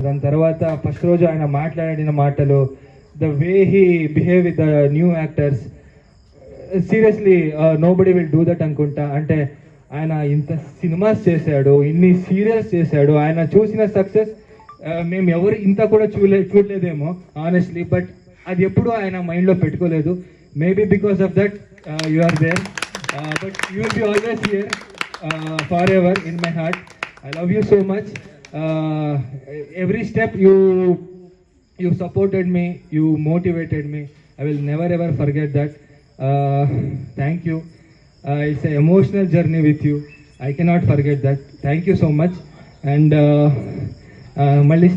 దాని తర్వాత ఫస్ట్ రోజు ఆయన మాట్లాడిన మాటలు, the way he behave with the new actors, seriously nobody will do that అనుకుంటా. అంటే ఆయన ఇంత సినిమాస్ చేశాడు, ఇన్ని సీరియల్స్ చేశాడు, ఆయన చూసిన సక్సెస్ మేము ఎవరు ఇంత కూడా చూడలేదేమో ఆనెస్ట్లీ. బట్ అది ఎప్పుడు ఆయన మైండ్లో పెట్టుకోలేదు. Maybe because of that you are there, but you will be always here forever in my heart. I love you so much. Every step you supported me, you motivated me. I will never ever forget that. Thank you. It's an emotional journey with you. I cannot forget that. Thank you so much. And మళ్ళీ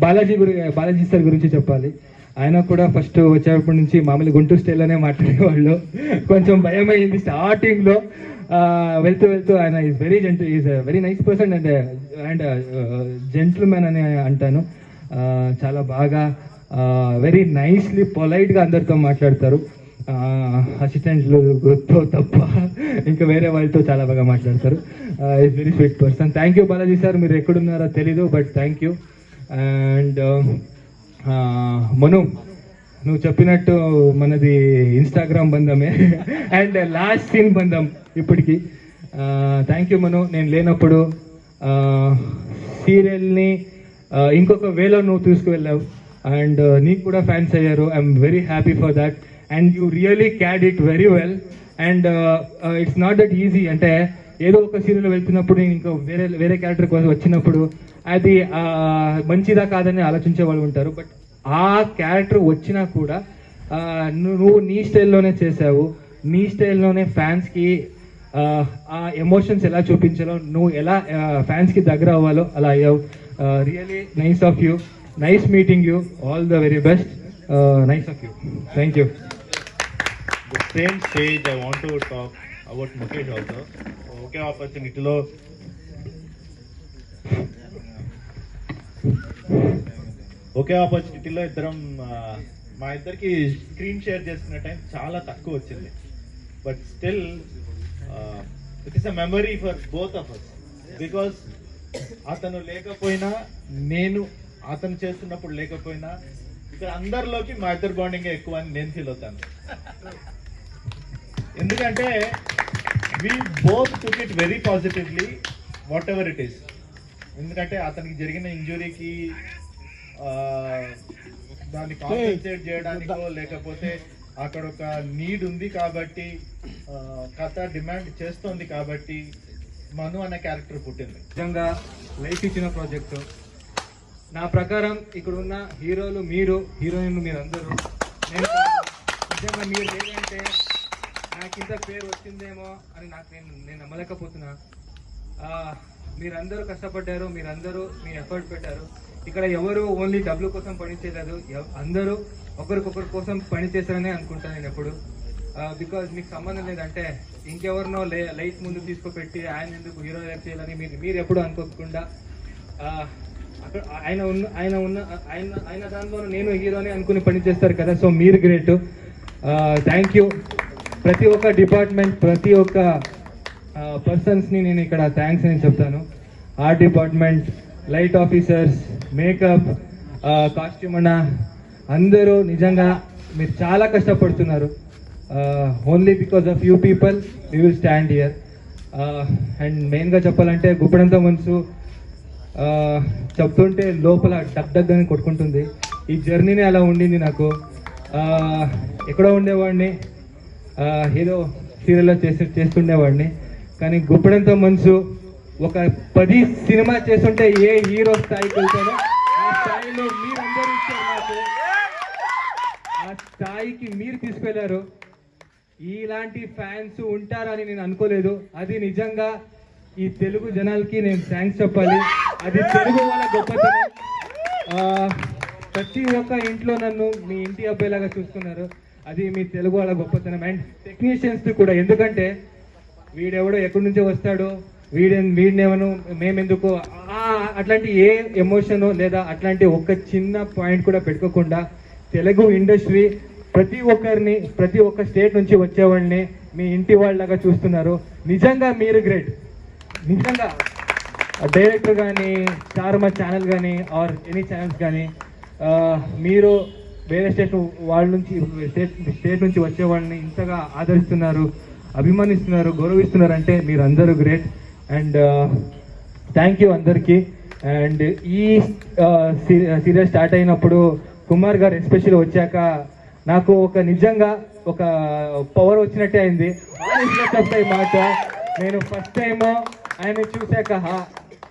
Balaji sir గురించి చెప్పాలి. ఆయన కూడా first వచ్చేటప్పటి నుంచి మామూలు గుంటూరు స్టైల్లోనే మాట్లాడేవాళ్ళు. కొంచెం భయం అయింది స్టార్టింగ్లో. వెళ్తూ ఆయన is very nice person and gentlemen అని అంటాను. చాలా బాగా వెరీ నైస్లీ పొలైట్గా అందరితో మాట్లాడతారు. అసిస్టెంట్లు గుర్తు తప్ప ఇంకా వేరే వాళ్ళతో చాలా బాగా మాట్లాడతారు. Is very sweet person. Thank you Balaji sir. మీరు ఎక్కడున్నారో తెలీదు, బట్ థ్యాంక్ యూ. అండ్ మను, నువ్వు చెప్పినట్టు మనది ఇన్స్టాగ్రామ్ బంధమే అండ్ లాస్ట్ సీన్ బంధం ఇప్పటికి. థ్యాంక్ యూ మను. నేను లేనప్పుడు సీరియల్ని ఇంకొక వేలో నువ్వు తీసుకువెళ్ళావు అండ్ నీకు కూడా ఫ్యాన్స్ అయ్యారు. I'm very happy for that. And you really carried it very well. And it's not that easy. అంటే ఏదో ఒక సీరియల్ వెళ్తున్నప్పుడు నేను ఇంకో వేరే క్యారెక్టర్ కోసం వచ్చినప్పుడు అది మంచిదా కాదని ఆలోచించే వాళ్ళు ఉంటారు. బట్ ఆ క్యారెక్టర్ వచ్చినా కూడా నువ్వు నీ స్టైల్లోనే చేసావు. నీ స్టైల్లోనే ఫ్యాన్స్కి ఆ ఎమోషన్స్ ఎలా చూపించాలో, నువ్వు ఎలా ఫ్యాన్స్కి దగ్గర అవ్వాలో అలా అయ్యావు. Really nice of you. Nice meeting you. All the very best. Nice of you. Thank you. The same stage I want to talk about Mukesh also. Okay, opportunity-లో ఇద్దరం మా ఇద్దరికి స్క్రీన్ షేర్ చేసుకునే టైం చాలా తక్కువ వచ్చింది. But still it is a memory for both of us. Because అతను లేకపోయినా, నేను అతను చేస్తున్నప్పుడు లేకపోయినా, ఇక్కడ అందరిలోకి మా ఇద్దరు బాండింగ్ ఎక్కువ అని నేను ఫీల్ అవుతాను. ఎందుకంటే we both took it very positively, whatever it is. ఎందుకంటే అతనికి జరిగిన ఇంజురీకి దాన్ని కాంపెన్సేట్ చేయడానికో, లేకపోతే అక్కడ ఒక నీడ్ ఉంది కాబట్టి, కథ డిమాండ్ చేస్తోంది కాబట్టి మను అనే క్యారెక్టర్ పుట్టింది. నిజంగా లైఫ్ ఇచ్చిన ప్రాజెక్టు. నా ప్రకారం ఇక్కడ ఉన్న హీరోలు మీరు, హీరోయిన్లు మీరు అందరూ, నిజంగా మీరు లేదంటే నాకు ఇంత పేరు వచ్చిందేమో అని నేను నమ్మలేకపోతున్నా. మీరందరూ కష్టపడ్డారు, మీరందరూ మీ ఎఫర్ట్ పెట్టారు. ఇక్కడ ఎవరు ఓన్లీ డబ్బుల కోసం పనిచేయలేదు, అందరూ ఒకరికొకరి కోసం పనిచేశారనే అనుకుంటాను నేను ఎప్పుడు. బికాజ్ మీకు సంబంధం లేదంటే ఇంకెవరినో లైట్ ముందు తీసుకుపెట్టి ఆయన ఎందుకు హీరో చేయాలని మీరు ఎప్పుడు అనుకోకుండా అక్కడ ఆయన దాంట్లో నేను హీరోని అనుకుని పనిచేస్తారు కదా. సో మీరు గ్రేట్. Thank you. ప్రతి ఒక్క డిపార్ట్మెంట్, ప్రతి ఒక్క పర్సన్స్ని నేను ఇక్కడ థ్యాంక్స్ అని చెప్తాను. Art department, light officers, makeup, costume అన్న, అందరూ నిజంగా మీరు చాలా కష్టపడుతున్నారు. Only because of you people we will stand here. And మెయిన్గా చెప్పాలంటే గుప్పడంతో మనసు చెప్తుంటే లోపల డగ్ కొట్టుకుంటుంది. ఈ జర్నీనే అలా ఉండింది నాకు. ఎక్కడో ఉండేవాడిని, ఏదో సీరియల్లో చేస్తుండేవాడిని. కానీ గుప్పడంతో మనసు ఒక 10 సినిమా చేస్తుంటే ఏ హీరో స్థాయికి వెళ్తానో ఆ స్థాయిలో మీరందరూ ఇచ్చారు నాకు. ఆ స్థాయికి మీరు తీసుకెళ్లారు. ఇలాంటి ఫ్యాన్స్ ఉంటారని నేను అనుకోలేదు. అది నిజంగా ఈ తెలుగు జనాలకి నేను థ్యాంక్స్ చెప్పాలి. అది తెలుగు వాళ్ళ గొప్పతనం. ప్రతి ఒక్క ఇంట్లో నన్ను మీ ఇంటి అబ్బాయిలాగా చూస్తున్నారు. అది మీ తెలుగు వాళ్ళ గొప్పతనం. అండ్ టెక్నీషియన్స్ కూడా, ఎందుకంటే వీడెవడో ఎక్కడి నుంచో వస్తాడో, వీడినేమను మేమెందుకు అట్లాంటి ఏ ఎమోషను లేదా అట్లాంటి ఒక్క చిన్న పాయింట్ కూడా పెట్టుకోకుండా తెలుగు ఇండస్ట్రీ ప్రతి ఒక్కరిని, ప్రతి ఒక్క స్టేట్ నుంచి వచ్చేవాళ్ళని మీ ఇంటి వాళ్ళలాగా చూస్తున్నారు. నిజంగా మీరు గ్రేట్. నిజంగా డైరెక్టర్ కానీ స్టార్ మా ఛానల్ కానీ ఆర్ ఎనీ ఛానల్స్ కానీ మీరు వేరే స్టేట్ వాళ్ళ నుంచి స్టేట్ నుంచి వచ్చే వాళ్ళని ఇంతగా ఆదరిస్తున్నారు, అభిమానిస్తున్నారు, గౌరవిస్తున్నారు అంటే మీరు అందరూ గ్రేట్. అండ్ థ్యాంక్ యూ అందరికీ. అండ్ ఈ సీరియల్ స్టార్ట్ అయినప్పుడు కుమార్ గారు ఎస్పెషల్ వచ్చాక నాకు ఒక నిజంగా ఒక పవర్ వచ్చినట్టే అయింది. చెప్తా ఈ మాట, నేను ఫస్ట్ టైం ఆయన చూశాక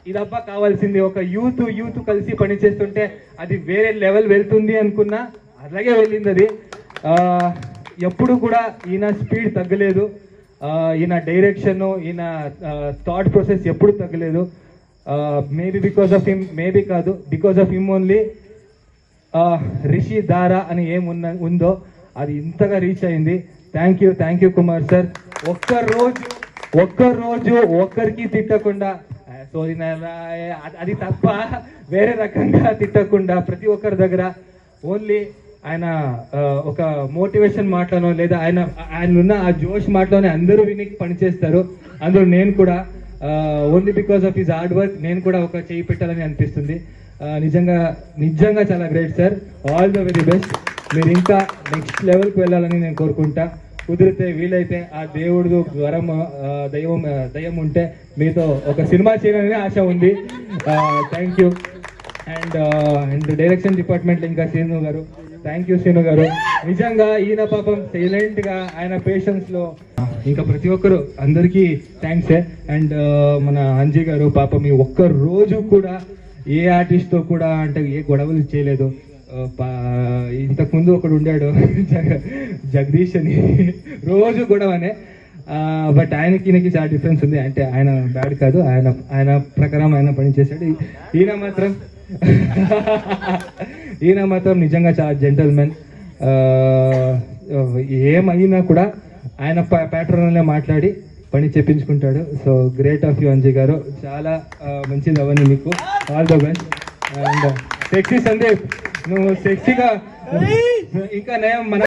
ఇదబ్బా కావాల్సింది, ఒక యూత్ కలిసి పనిచేస్తుంటే అది వేరే లెవెల్ వెళ్తుంది అనుకున్నా, అలాగే వెళ్ళింది అది. ఎప్పుడు కూడా ఈయన స్పీడ్ తగ్గలేదు, ఈయన డైరెక్షన్, ఈయన థాట్ ప్రాసెస్ ఎప్పుడు తగ్గలేదు. Maybe because of him, maybe కాదు because of him only Rishi Dhara అని ఉందో అది ఇంతగా రీచ్ అయింది. Thank you Kumar sir. ఒక్కరోజు ఒక్కరికి తిట్టకుండా అది తప్ప వేరే రకంగా తిట్టకుండా ప్రతి ఒక్కరి దగ్గర ఓన్లీ ఆయన ఒక మోటివేషన్ మాటలోనో లేదా ఆయన ఉన్న ఆ జోష్ మాటలోనే అందరూ విని పనిచేస్తారు. అందులో నేను కూడా only because of his hard work నేను కూడా ఒక చేయి పెట్టాలని అనిపిస్తుంది. నిజంగా చాలా great sir. All the very best. మీరు ఇంకా నెక్స్ట్ లెవెల్కి వెళ్ళాలని నేను కోరుకుంటా. కుదిరితే వీలైతే ఆ దేవుడు దయ్యం ఉంటే మీతో ఒక సినిమా చేయాలని ఆశ ఉంది. Thank you. అండ్ డైరెక్షన్ డిపార్ట్మెంట్లో ఇంకా శ్రీను గారు, థ్యాంక్ యూ శ్రీను గారు. నిజంగా ఈయన పాపం సైలెంట్గా ఆయన పేషెన్స్లో ఇంకా ప్రతి ఒక్కరు అందరికీ థ్యాంక్సే. అండ్ మన అంజీ గారు పాపం ఈ ఒక్క రోజు కూడా ఏ ఆర్టిస్ట్తో కూడా అంటే ఏ గొడవలు చేయలేదు. ఇంతకుముందు ఒకడు ఉండాడు జగదీష్ అని, రోజు గొడవనే. బట్ ఈయనకి చాలా డిఫరెన్స్ ఉంది. అంటే ఆయన బ్యాడ్ కాదు, ఆయన ప్రకారం ఆయన పనిచేశాడు. ఈయన మాత్రం నిజంగా చాలా జెంటల్మెన్. ఏమైనా కూడా ఆయన ప్యాటర్న్లోనే మాట్లాడి పని చెప్పించుకుంటాడు. So great of you Anji garu, చాలా మంచిది అవన్నీ మీకు. All the best. And sexy Sandeep, నువ్వు సెక్సీగా ఇంకా నయం మన